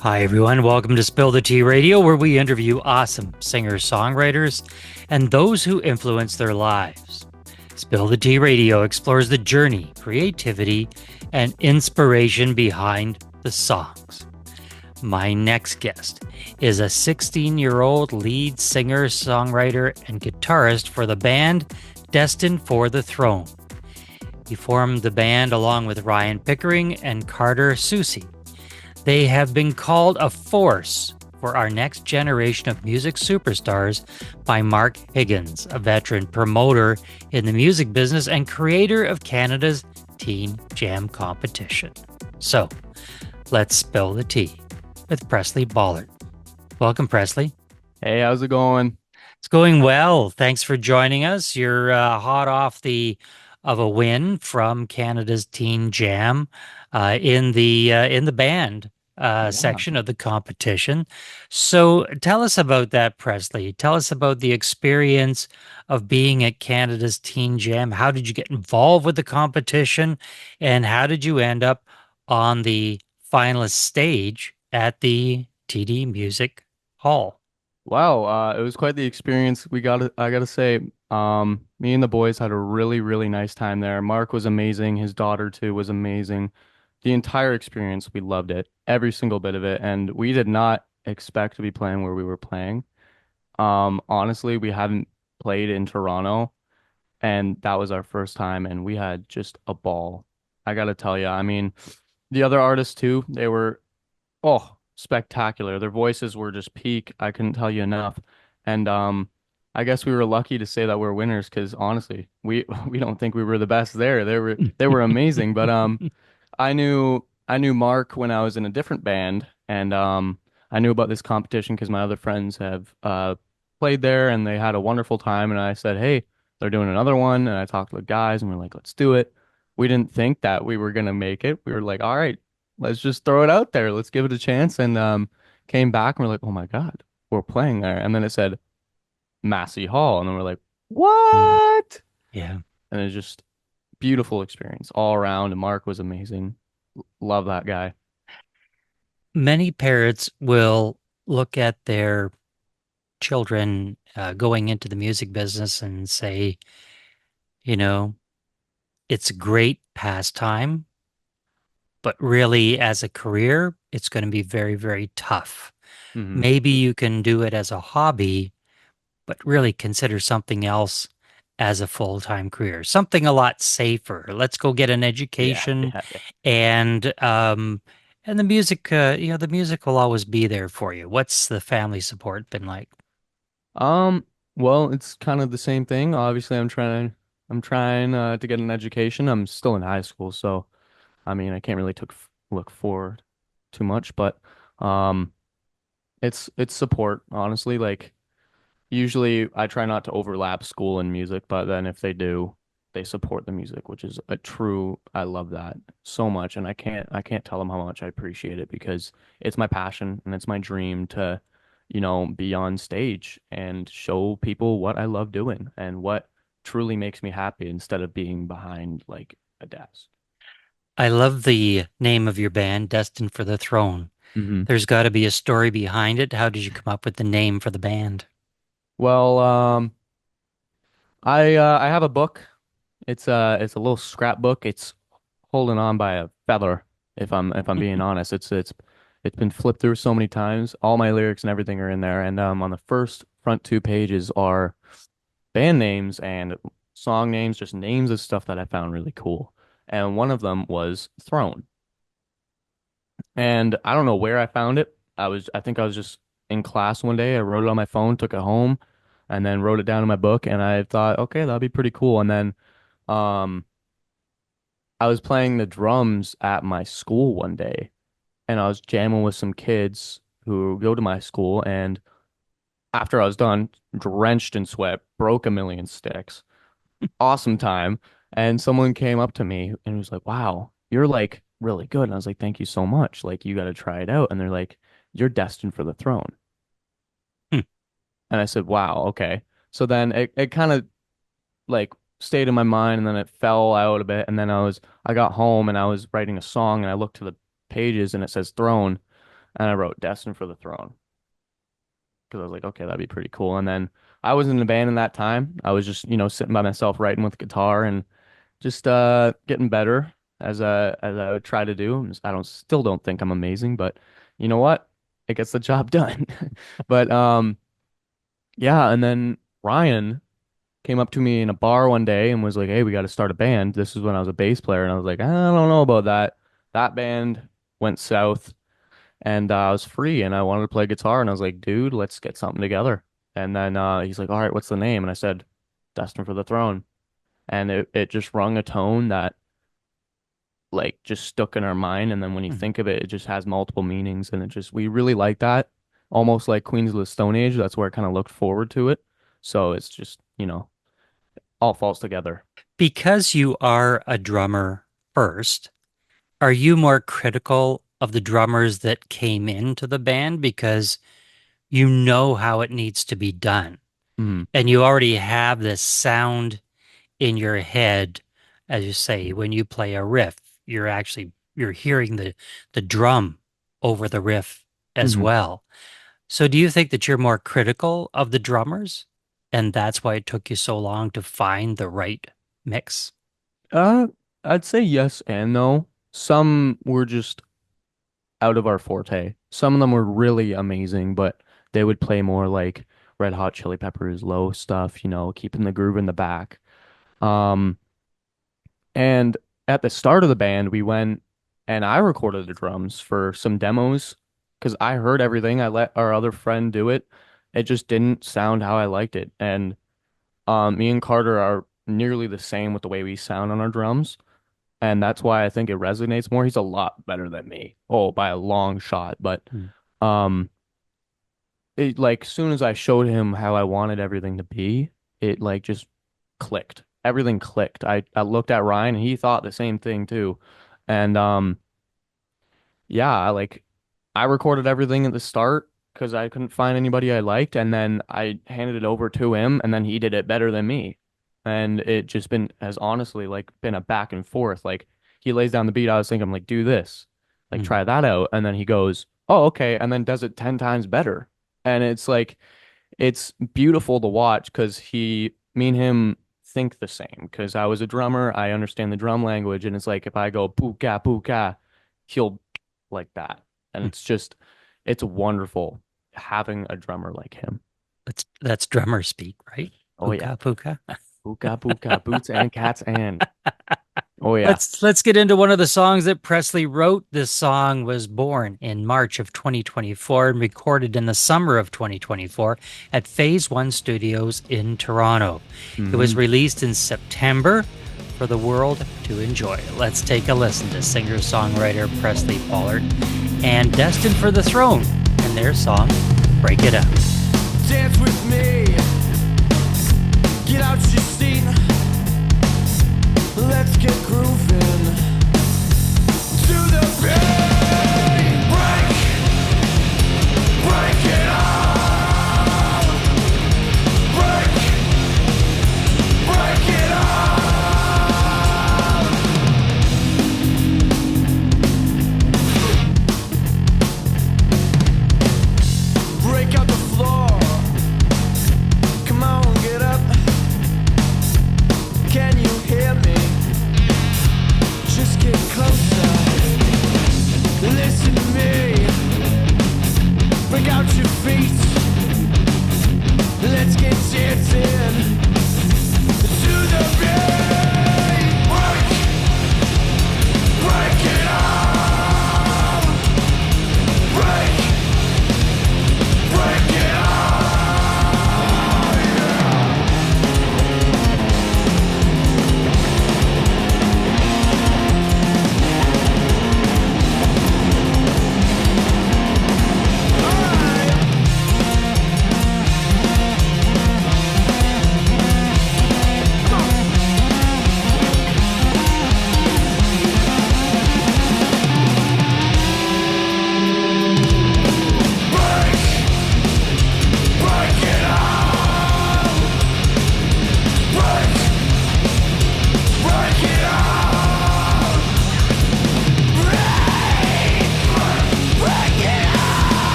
Hi, everyone. Welcome to Spill the Tea Radio, where we interview awesome singers, songwriters, and those who influence their lives. Spill the Tea Radio explores the journey, creativity, and inspiration behind the songs. My next guest is a 16-year-old lead singer, songwriter, and guitarist for the band Destined For The Throne. He formed the band along with Ryan Pickering and Carter Soucie. They have been called a force for our next generation of music superstars by Mark Higgins, a veteran promoter in the music business and creator of Canada's Teen Jam competition. So, let's spill the tea with Presley Bollert. Welcome, Presley. Hey, how's it going? It's going well. Thanks for joining us. You're hot off the of a win from Canada's Teen Jam in the band Yeah. section of the competition. So tell us about that, Presley. Tell us about the experience of being at Canada's Teen Jam. How did you get involved with the competition, and how did you end up on the finalist stage at the TD Music Hall? Wow, it was quite the experience. I gotta say, me and the boys had a really, really nice time there. Mark was amazing. His daughter too was amazing. The entire experience, we loved it, every single bit of it, and we did not expect to be playing where we were playing. Honestly, we hadn't played in Toronto, and that was our first time, and we had just a ball. I gotta tell you, I mean, the other artists too, they were spectacular. Their voices were just peak. I couldn't tell you enough. And I guess we were lucky to say that we're winners because honestly, we we don't think we were the best there. They were amazing. But I knew Mark when I was in a different band, and I knew about this competition because my other friends have played there and they had a wonderful time. And I said, hey, they're doing another one, and I talked to the guys, and we're like, let's do it. We didn't think that we were gonna make it. We were like, all right, let's just throw it out there. Let's give it a chance. And came back and we're like, oh my God, we're playing there. And then it said Massey Hall. And then we're like, Mm, what? yeah. And it's just beautiful experience all around. And Mark was amazing. Love that guy. Many parents will look at their children going into the music business and say, you know, it's a great pastime, but really as a career, it's going to be very, very tough. Hmm. Maybe you can do it as a hobby, but really consider something else as a full-time career, something a lot safer. Let's go get an Yeah, education yeah, yeah. and the music, the music will always be there for you. What's the family support been like? Um, well, it's kind of the same thing. Obviously, I'm trying to get an education. I'm still in high school, so I mean, I can't really look forward too much, but um, it's support, honestly. Like usually I try not to overlap school and music, but then if they do, they support the music, which is a true, I love that so much. And I can't tell them how much I appreciate it because it's my passion and it's my dream to, be on stage and show people what I love doing and what truly makes me happy instead of being behind like a desk. I love the name of your band, Destined for the Throne. Hmm. There's got to be a story behind it. How did you come up with the name for the band? Well, I have a book. It's a little scrapbook. It's holding on by a feather, if I'm being honest. It's been flipped through so many times. All my lyrics and everything are in there. And on the first front two pages are band names and song names, just names of stuff that I found really cool. And one of them was Throne. And I don't know where I found it. I think I was just in class one day. I wrote it on my phone, took it home, and then wrote it down in my book. And I thought, okay, that'd be pretty cool. And then um I was playing the drums at my school one day and I was jamming with some kids who go to my school. And after I was done, drenched in sweat, broke a million sticks, awesome time. And someone came up to me and was like, wow, you're like really good. And I was like, thank you so much. Like, you got to try it out. And they're like, you're destined for the throne. Hmm. And I said, wow, okay. So then it kind of like stayed in my mind and then it fell out a bit. And then I got home and I was writing a song and I looked to the pages and it says throne. and I wrote Destined for the Throne because I was like, okay, that'd be pretty cool. And then I was in the band in that time. I was just, sitting by myself writing with guitar and just getting better as I would try to do. I don't think I'm amazing, but you know what? It gets the job done. But yeah, and then Ryan came up to me in a bar one day and was like, "Hey, we got to start a band." This is when I was a bass player, and I was like, "I don't know about that." That band went south, and I was free, and I wanted to play guitar, and I was like, "Dude, let's get something together." And then he's like, "All right, what's the name?" And I said, "Destined for the Throne," and it just rung a tone that like just stuck in our mind. And then when you Mhm. think of it, it just has multiple meanings, and we really like that, almost like Queens of the Stone Age. That's where I kind of looked forward to it. So it's just, all falls together. Because you are a drummer first, are you more critical of the drummers that came into the band because you know how it needs to be done Mm-hmm. and you already have this sound in your head, as you say, when you play a riff, you're hearing the drum over the riff as Mm-hmm. well. So do you think that you're more critical of the drummers and that's why it took you so long to find the right mix? Uh, I'd say yes and no. Some were just out of our forte. Some of them were really amazing, but they would play more like Red Hot Chili Peppers, low stuff, keeping the groove in the back. Um, and at the start of the band, we went and I recorded the drums for some demos because I heard everything. I let our other friend do it. It just didn't sound how I liked it. And me and Carter are nearly the same with the way we sound on our drums. And that's why I think it resonates more. He's a lot better than me. Oh, by a long shot. But Hmm. um it like soon as I showed him how I wanted everything to be, it like just clicked. Everything clicked. I looked at Ryan and he thought the same thing too. And yeah, I recorded everything at the start because I couldn't find anybody I liked, and then I handed it over to him, and then he did it better than me. And it just been has honestly like been a back and forth. Like he lays down the beat, I was thinking, I'm like, do this, like Hmm. try that out, and then he goes, oh, okay, and then does it 10 times better. And it's like it's beautiful to watch because me and him think the same. Because I was a drummer, I understand the drum language, and it's like if I go puka puka, he'll like that, and it's wonderful having a drummer like him. That's drummer speak, right? Oh yeah, Puka puka. puka puka, boots and cats and oh yeah. Let's get into one of the songs that Presley wrote. This song was born in March of 2024 and recorded in the summer of 2024 at Phase One Studios in Toronto. It was Hmm. released in September for the world to enjoy. Let's take a listen to singer-songwriter Presley Bollert and Destined for the Throne and their song Break It Up. Dance with me. Get out your seat. Let's get grooving to the beat. Break it up. Break it up. Break out the floor. Come on, get up. Can you hear me?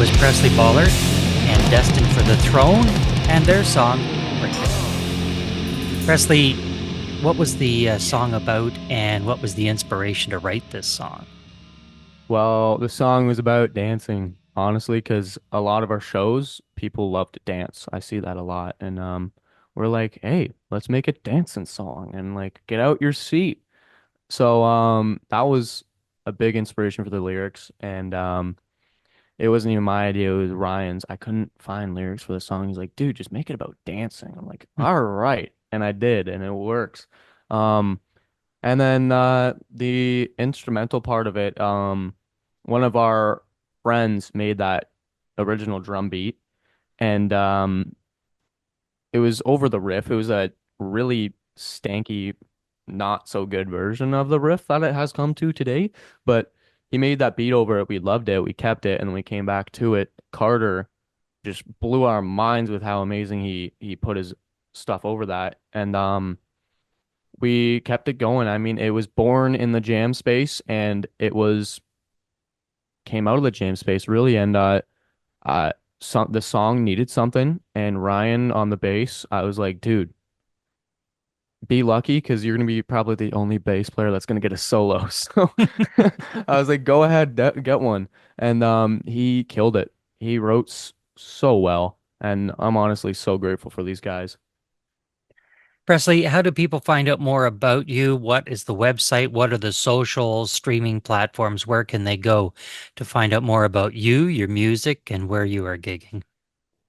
was Presley Bollert and Destined for the Throne and their song, Break It. Presley, what was the song about and what was the inspiration to write this song? Well, the song was about dancing, honestly, because a lot of our shows, people love to dance. I see that a lot. And we're like, hey, let's make a dancing song and like get out your seat. So that was a big inspiration for the lyrics. And it wasn't even my idea, it was Ryan's. I couldn't find lyrics for the song. He's like, dude, just make it about dancing. I'm like, all right. And I did, and it works. Um, and then the instrumental part of it, one of our friends made that original drum beat, and it was over the riff. It was a really stanky, not so good version of the riff that it has come to today. But he made that beat over it. We loved it. We kept it, and then we came back to it. Carter just blew our minds with how amazing he put his stuff over that, and we kept it going. I mean, it was born in the jam space, and it was came out of the jam space really, and the song needed something, and Ryan on the bass, I was like, dude, be lucky because you're gonna be probably the only bass player that's gonna get a solo. So I was like, go ahead, get one, and he killed it. He wrote so well, and I'm honestly so grateful for these guys. Presley, how do people find out more about you? What is the website? What are the social streaming platforms? Where can they go to find out more about you, your music, and where you are gigging?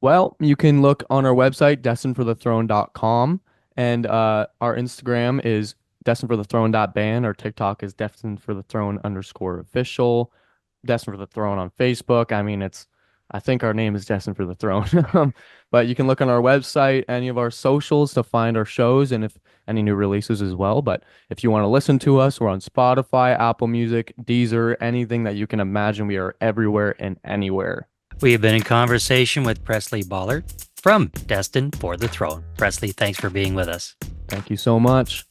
Well, you can look on our website, destinedforthethrone.com, and our Instagram is destinedforthethrone.band. Our TikTok is destinedforthethrone_official, Destined for the Throne on Facebook. I mean, I think our name is Destined for the Throne. But you can look on our website, any of our socials to find our shows and if any new releases as well. But if you want to listen to us, we're on Spotify, Apple Music, Deezer, anything that you can imagine. We are everywhere and anywhere. We have been in conversation with Presley Bollert from Destined for the Throne. Presley, thanks for being with us. Thank you so much.